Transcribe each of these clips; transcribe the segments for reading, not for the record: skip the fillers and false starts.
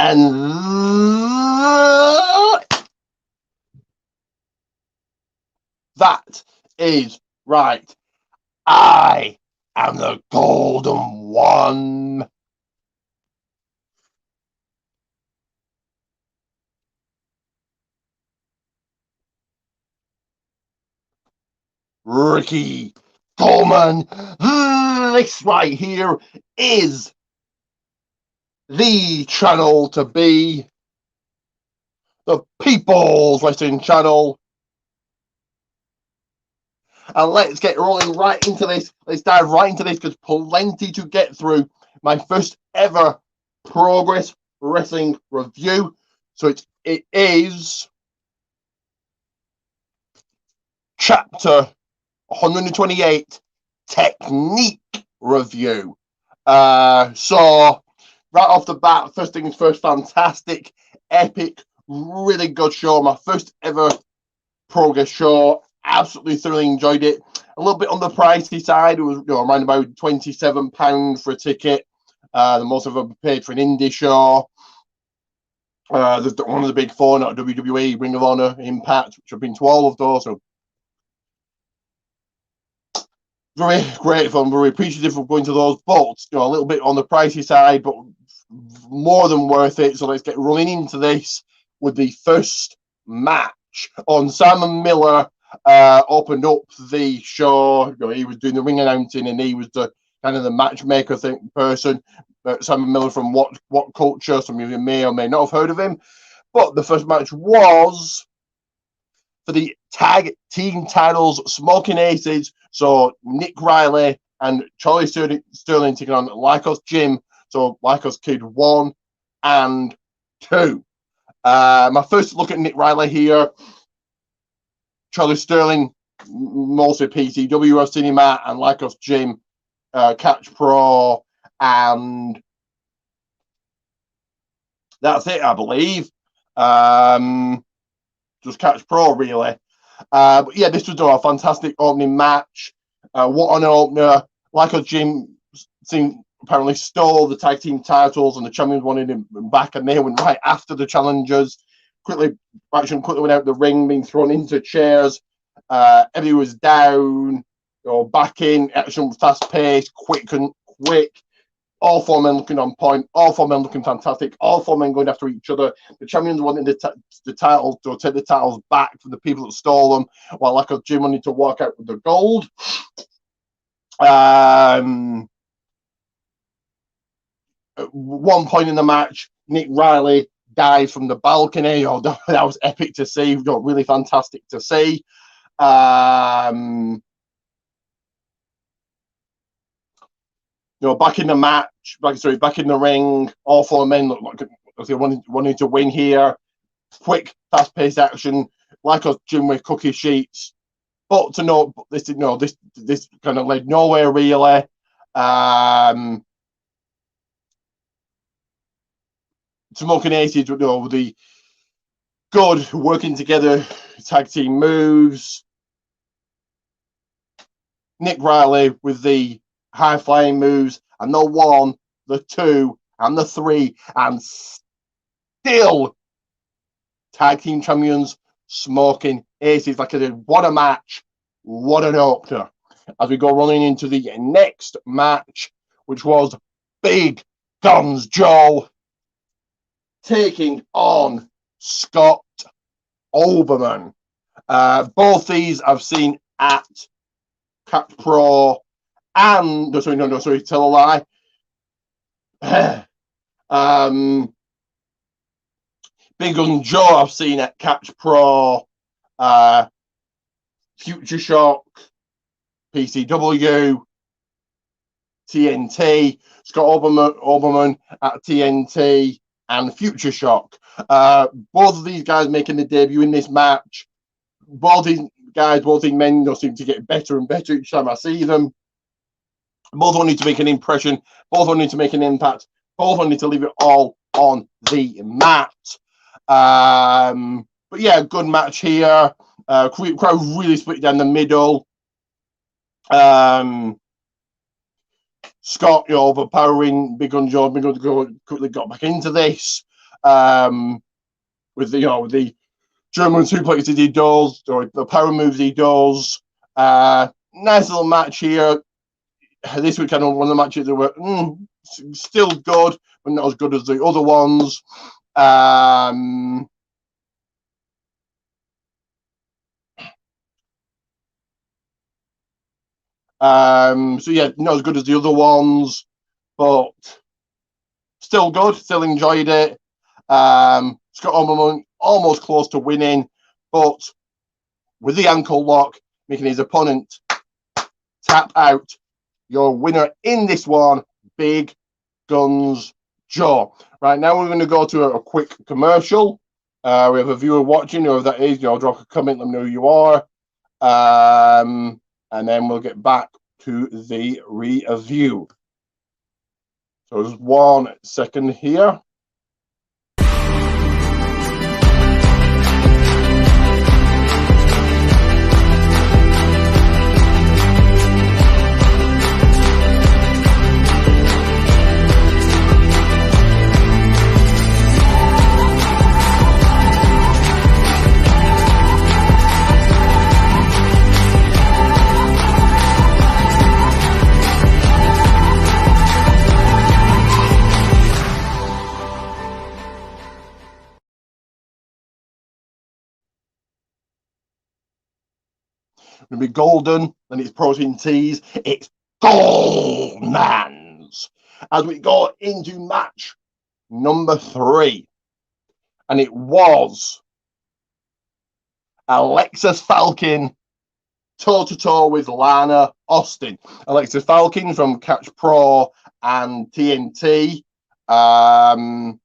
And that is right. I am the golden one. Ricky Coleman. This right here is the channel to be. The People's Wrestling Channel. And let's get rolling right into this. Let's dive right into this because plenty to get through. My first ever Progress Wrestling review. So it is chapter 128 Technique review. So right off the bat, first things first, fantastic, epic, really good show. My first ever Progress show. Absolutely thoroughly enjoyed it. A little bit on the pricey side. It was around about £27 for a ticket. The most I've ever paid for an indie show. One of the big four, not WWE, Ring of Honor, Impact, which I've been to all of those. So very grateful and very appreciative of going to those. But a little bit on the pricey side, but more than worth it. So let's get running into this with the first match. On Simon Miller opened up the show. He was doing the ring announcing, and he was the kind of the matchmaker person. Simon Miller from What Culture. Some of you may or may not have heard of him. But the first match was for the tag team titles, Smoking Aces. So Nick Riley and Charlie Sterling taking on Lycos Jim. So Lycos Kid 1 and 2. My first look at Nick Riley here. Charlie Sterling, mostly PCW, I've seen him at, and Lycos Jim, Catch Pro, and that's it, I believe. Just Catch Pro, really. But yeah, this was a fantastic opening match. What an opener. Lycos Jim apparently stole the tag team titles, and the champions wanted him back, and they went right after the challengers. Quickly went out the ring, being thrown into chairs. Everybody was down, back in. Action was fast paced, quick. All four men looking on point. All four men looking fantastic. All four men going after each other. The champions wanted the title to take the titles back from the people that stole them, while Lycos Jim wanted to walk out with the gold. At one point in the match, Nick Riley dive from the balcony. That was epic to see. Really fantastic to see. Back in the match, back in the ring, all four men look like they wanted to win here. Quick, fast-paced action, like a gym with cookie sheets. But to know this kind of led nowhere really. Smoking Aces with the good working together tag team moves. Nick Riley with the high flying moves, and the 1, the 2, and the 3, and still tag team champions Smoking Aces. Like I said, what a match, what an opener. As we go running into the next match, which was Big Guns Joe taking on Scott Oberman. Both these I've seen at Catch Pro and tell a lie. Big Guns Joe I've seen at Catch Pro, Future Shock, PCW, TNT. Scott Oberman at TNT and Future Shock. Both of these guys making the debut in this match. Both these men seem to get better and better each time I see them. Both wanted to make an impression. Both wanted to make an impact. Both wanted to leave it all on the mat. But yeah, good match here. Crowd really split down the middle. Scott, overpowering Big Guns Joe. Big Guns Joe quickly got back into this. with the German suplexes he does, or the power moves he does. Nice little match here. This was kind of one of the matches that were still good, but not as good as the other ones. So yeah, not as good as the other ones, but still good. Still enjoyed it. Scott Ormond almost close to winning, but with the ankle lock, making his opponent tap out. Your winner in this one, Big Guns Joe. Right, now we're going to go to a quick commercial. We have a viewer watching, whoever that is. Drop a comment, let them know who you are. And then we'll get back to the review. So just 1 second here. Going to be golden, and it's protein teas. It's Goldman's. As we go into match number 3, and it was Alexis Falcon toe-to-toe with Lana Austin. Alexis Falcon from Catch Pro and TNT. Lana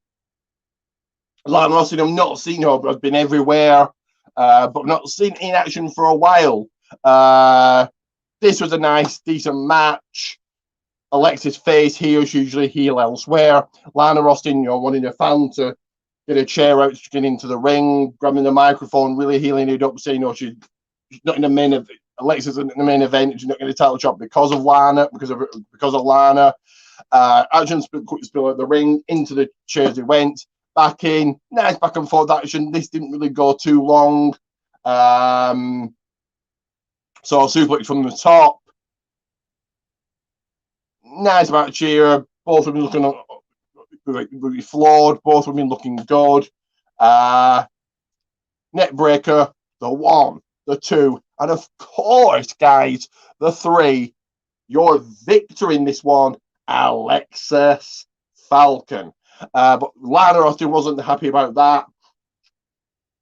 Austin, I've not seen her, but I've been everywhere, but not seen in action for a while. This was a nice, decent match. Alexis face heel, she's usually heel elsewhere. Lana Austin, wanting a fan to get a chair out, get into the ring, grabbing the microphone, really healing it up, saying, she's not in the main event. Alexis isn't in the main event. She's not going to title shot because of Lana, because of Lana. Action spill out the ring, into the chairs they went, back in, nice back and forth action. This didn't really go too long. So suplex from the top. Nice match here. Both of them looking really flawed. Both of them looking good. Neck breaker, the 1, the 2, and of course, guys, the 3. Your victor in this one, Alexis Falcon. But Lana Austin wasn't happy about that.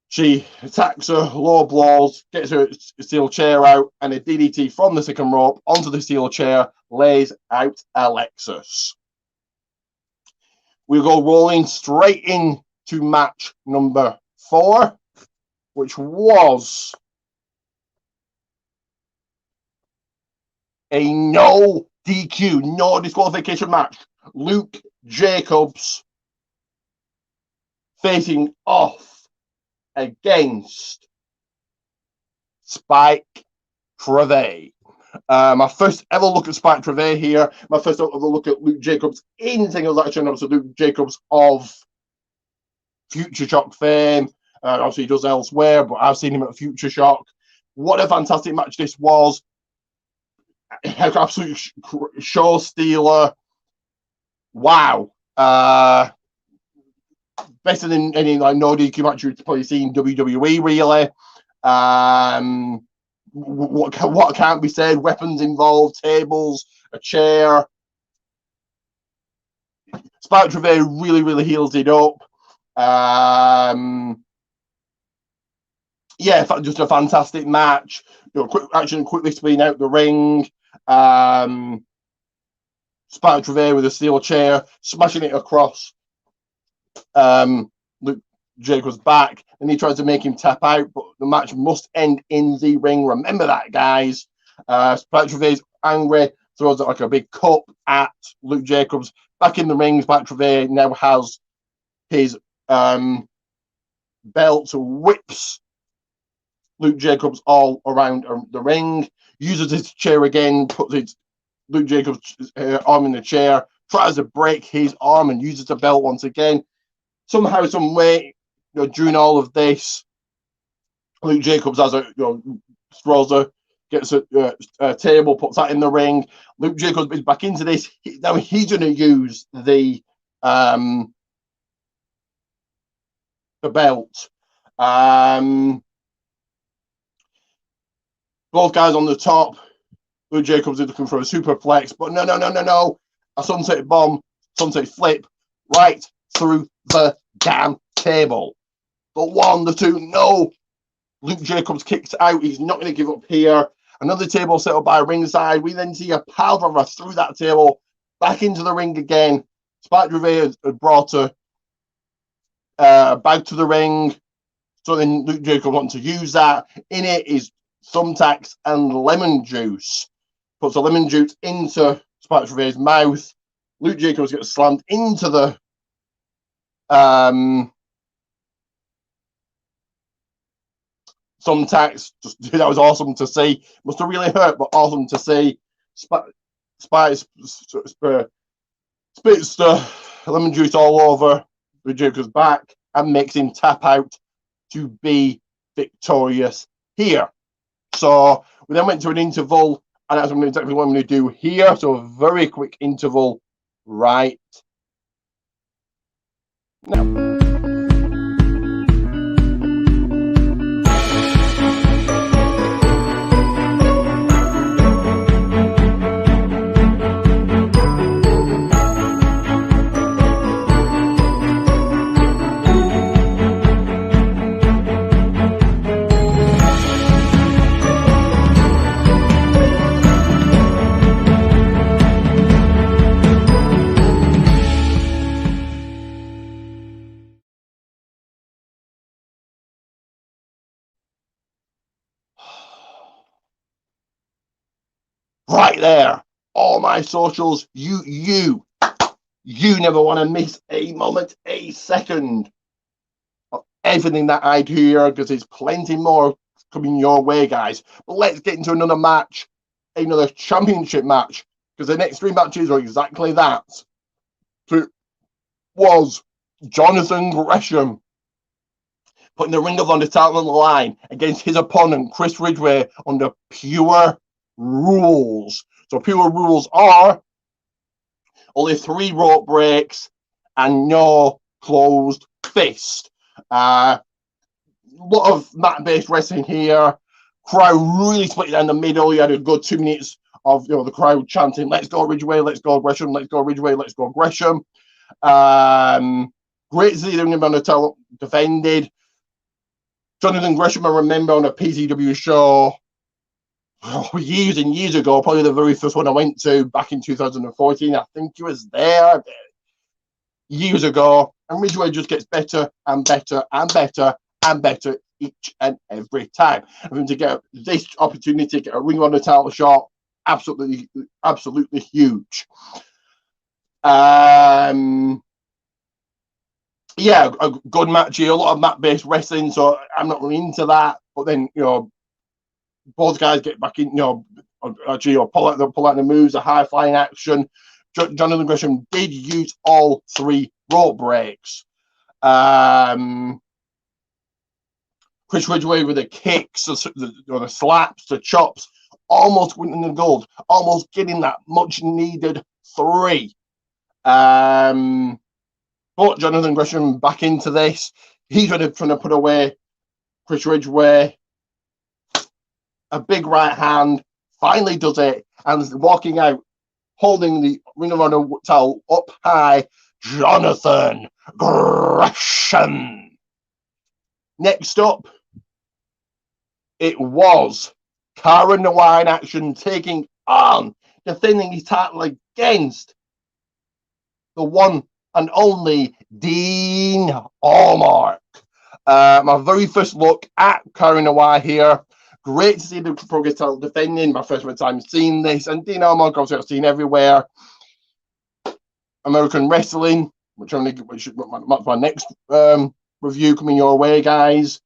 She attacks her, low blows, gets her steel chair out, and a DDT from the second rope onto the steel chair, lays out Alexis. We'll go rolling straight into match number 4, which was a no DQ, no disqualification match. Luke Jacobs facing off against Spike Trivet. My first ever look at Spike Trivet here. My first ever look at Luke Jacobs in singles action. Obviously, Luke Jacobs of Future Shock fame. Obviously, he does elsewhere, but I've seen him at Future Shock. What a fantastic match this was. Absolute show stealer. Wow. Better than any no DQ match you've probably seen WWE, really. What can't be said? Weapons involved, tables, a chair. Spike Trivet really heals it up. Yeah, just a fantastic match. Quick action, quickly spinning out the ring. Spike Trivet with a steel chair, smashing it across Luke Jacobs' back, and he tries to make him tap out, but the match must end in the ring. Remember that, guys. Spike Trivet's angry, throws like a big cup at Luke Jacobs. Back in the ring, Spike Trivet now has his belt, whips Luke Jacobs all around the ring, uses his chair again, puts Luke Jacobs' arm in the chair, tries to break his arm and uses the belt once again. somehow, some way, during all of this, Luke Jacobs has throws gets a table, puts that in the ring. Luke Jacobs is back into this. Now he's going to use the belt. Both guys on the top. Luke Jacobs is looking for a superplex, but no. A sunset bomb, sunset flip, right through the damn table. The one, the two, no. Luke Jacobs kicks out. He's not going to give up here. Another table set up by ringside. We then see a pile driver through that table, back into the ring again. Spike Gervais had brought her back to the ring. So then Luke Jacobs wants to use that. In it is thumbtacks and lemon juice. Puts the lemon juice into Spike Gervais' mouth. Luke Jacobs gets slammed into the thumbtacks. That was awesome to see. Must have really hurt, but awesome to see. Spike spits the lemon juice all over Luke Jacobs' back and makes him tap out to be victorious here. So we then went to an interval, and that's exactly what I'm going to do here. So a very quick interval right now. Right there, all my socials. You never want to miss a moment, a second of everything that I do here, because there's plenty more coming your way, guys. But let's get into another match, another championship match, because the next three matches are exactly that. So it was Jonathan Gresham putting the Ring of Honor title on the line against his opponent, Chris Ridgway, under Pure Rules. So Pure Rules are only 3 rope breaks and no closed fist. A lot of mat-based wrestling here. Crowd really split down the middle. You had a good 2 minutes of the crowd chanting, "Let's go Ridgway, let's go Gresham, let's go Ridgway, let's go Gresham." Great to see the Ring of Honor title defended. Jonathan Gresham, I remember on a PCW show years and years ago, probably the very first one I went to back in 2014. I think he was there years ago. And Ridgway just gets better and better and better and better each and every time. I mean, to get this opportunity to get a Ring of Honor title shot, absolutely huge. Yeah, a good match here. A lot of mat-based wrestling, so I'm not really into that. But then, both guys get back in, actually, pull out the moves, the high-flying action. Jonathan Gresham did use all 3 rope breaks. Chris Ridgway with the kicks, the slaps, the chops, almost winning the gold, almost getting that much-needed 3. But Jonathan Gresham back into this. He's trying to put away Chris Ridgway. A big right hand, finally does it, and walking out, holding the Ring of Honor title up high, Jonathan Gresham. Next up, it was Cara Noir in action, taking on, defending his title against the one and only Dean Allmark. My very first look at Cara Noir here. Great to see the Progress title defending. My first time seeing this. And Dean Allmark, obviously, I've seen everywhere. American Wrestling, which my next review coming your way, guys.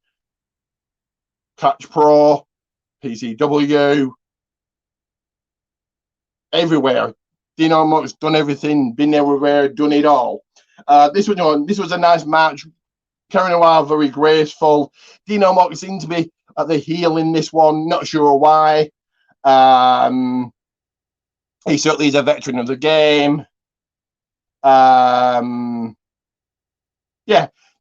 Catch Pro, PCW, everywhere. Dean Allmark's done everything, been everywhere, done it all. This was a nice match. Cara Noir very graceful. Dino Mock seemed to be at the heel in this one. Not sure why. He certainly is a veteran of the game. Yeah,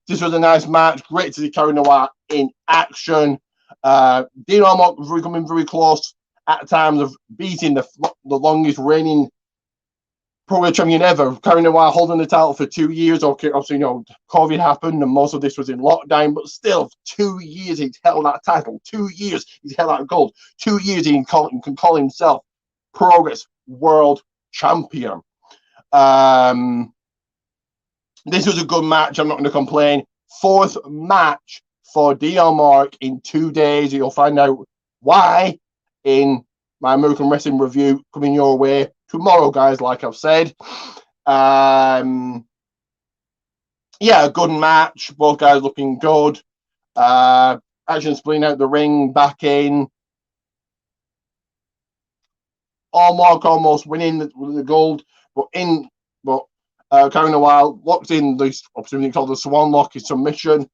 this was a nice match. Great to see Cara Noir in action. Dino Mock was coming very close at times of beating the longest reigning Pro World Champion ever. Cara Noir holding the title for 2 years. Okay, obviously, COVID happened and most of this was in lockdown, but still, 2 years he's held that title. 2 years he's held that gold. 2 years he can call himself Progress World Champion. This was a good match. I'm not going to complain. 4th match for Dion Mark in 2 days. You'll find out why in my American Wrestling review coming your way tomorrow, guys, like I've said. Yeah, a good match. Both guys looking good. Action splitting out the ring, back in. Mark almost winning the gold, but Cara Noir locked in this opportunity called the Swan Lock, his submission,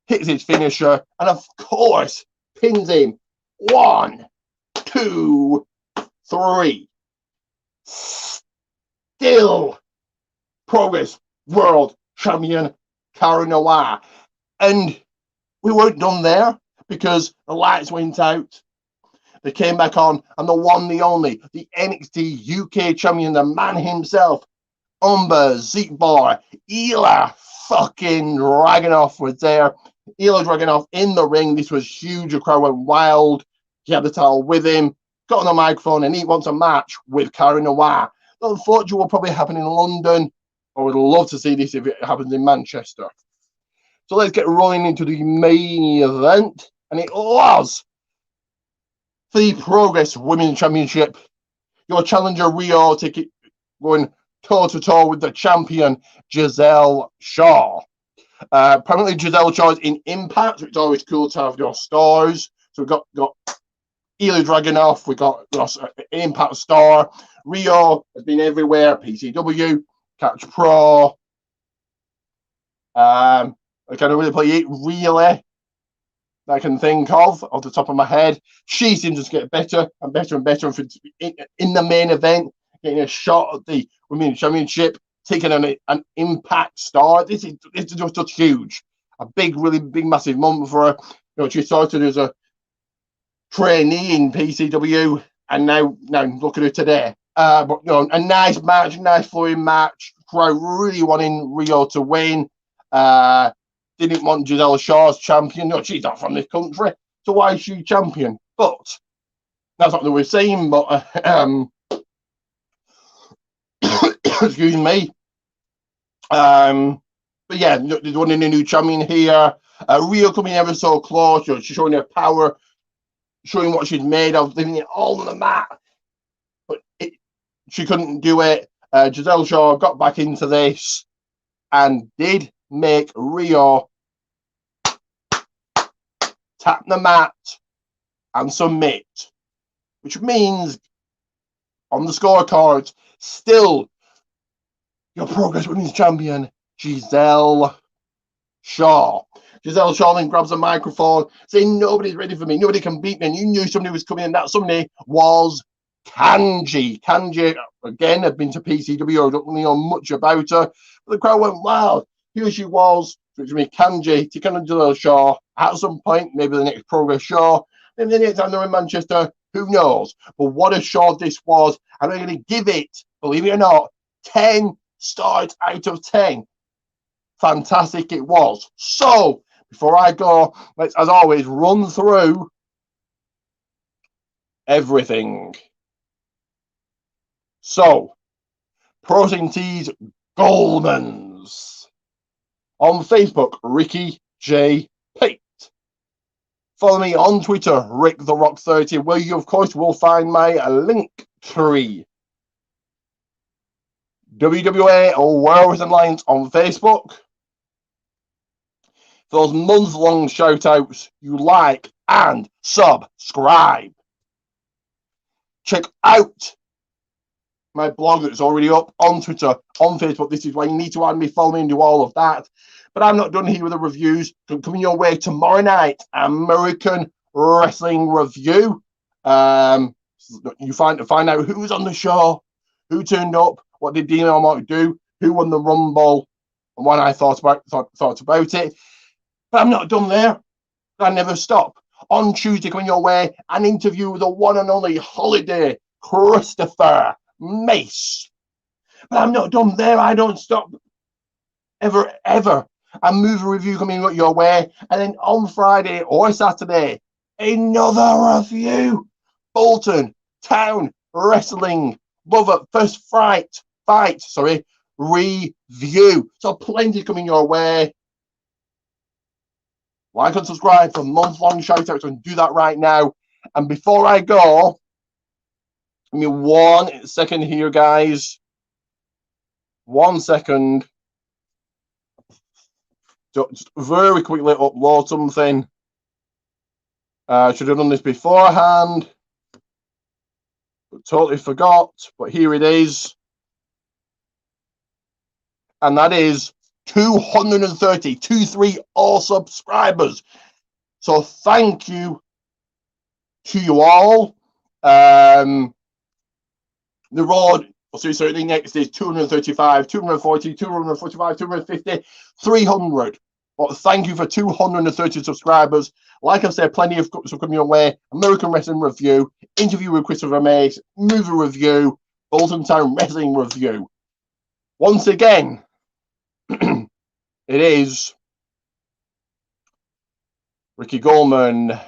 hits his finisher, and of course pins him. 1, 2, 3. Still Progress World Champion Cara Noir. And we weren't done there because the lights went out. They came back on, and the one, the only, the NXT UK champion, the man himself, Umber Zeekbar, Ilja fucking Dragunov was there. Ilja Dragunov in the ring. This was huge. The crowd went wild. He had the title with him, got on the microphone, and he wants a match with Cara Noir. Unfortunately, will probably happen in London. I would love to see this if it happens in Manchester. So let's get rolling into the main event, and it was the Progress Women's Championship. Your challenger Rio ticket going toe-to-toe with the champion Giselle Shaw. Apparently Giselle Shaw is in Impact, so it's always cool to have your stars. So we've got Ilja Dragunov, we got Impact star. Rio has been everywhere, PCW, Catch Pro. I can't really play it, really, that I can think of off the top of my head. She seems to get better and better and better in the main event, getting a shot at the Women's Championship, taking an Impact star. This is just huge. A big, really big, massive moment for her. She started as a trainee in PCW, and now look at her today. But a nice match, nice flowing match. Crowd really wanting Rio to win. Didn't want Giselle Shaw's champion. No, she's not from this country, so why is she champion? But that's not what we're saying. But excuse me. But yeah, there's one in a new champion here. Rio coming ever so close. She's showing her power, showing what she's made of, leaving it all on the mat. But she couldn't do it. Giselle Shaw got back into this and did make Rio tap the mat and submit, which means on the scorecards, still your Progress Women's Champion, Giselle Shaw. Giselle Shaw then grabs a microphone, saying, "Nobody's ready for me. Nobody can beat me." And you knew somebody was coming, and that somebody was Kanji. Kanji, again, had been to PCW. I don't really know much about her. But the crowd went wild. Here she was, which means Kanji, taking on Giselle Shaw at some point, maybe the next Progress Shaw. Maybe the next time they're in Manchester, who knows? But what a show this was. And I'm going to give it, believe it or not, 10 stars out of 10. Fantastic it was. So, before I go, let's, as always, run through everything. So, Protein Teas Goldman's. On Facebook, Ricky J. Pate. Follow me on Twitter, Rick the Rock 30, where you, of course, will find my link tree. WWA or World Wrestling Alliance on Facebook. For those month-long shout-outs, you like and subscribe. Check out my blog that's already up on Twitter, on Facebook. This is why you need to add me, follow me, and do all of that. But I'm not done here with the reviews. Coming your way tomorrow night, American Wrestling Review. You find out who was on the show, who turned up, what did Dean Allmark do, who won the Rumble, and what I thought about it. But I'm not done there. I never stop. On Tuesday, coming your way, an interview with the one and only Holiday Christopher Mace. But I'm not done there. I don't stop. Ever. A movie review coming your way. And then on Friday or Saturday, another review. Bolton Town Wrestling. Love at First Fight, review. So plenty coming your way. Like and subscribe for month-long shout-outs, and do that right now. And before I go, give me 1 second here, guys. 1 second. Just very quickly upload something. Should have done this beforehand. But totally forgot. But here it is. And that is 230 subscribers. So thank you to you all. The road, certainly next is 235, 240, 245, 250, 300. But thank you for 230 subscribers. Like I said, plenty of stuff coming your way. American Wrestling Review, interview with Christopher Mace, movie review, Bolton Town Wrestling Review. Once again, it is Ricky Goldman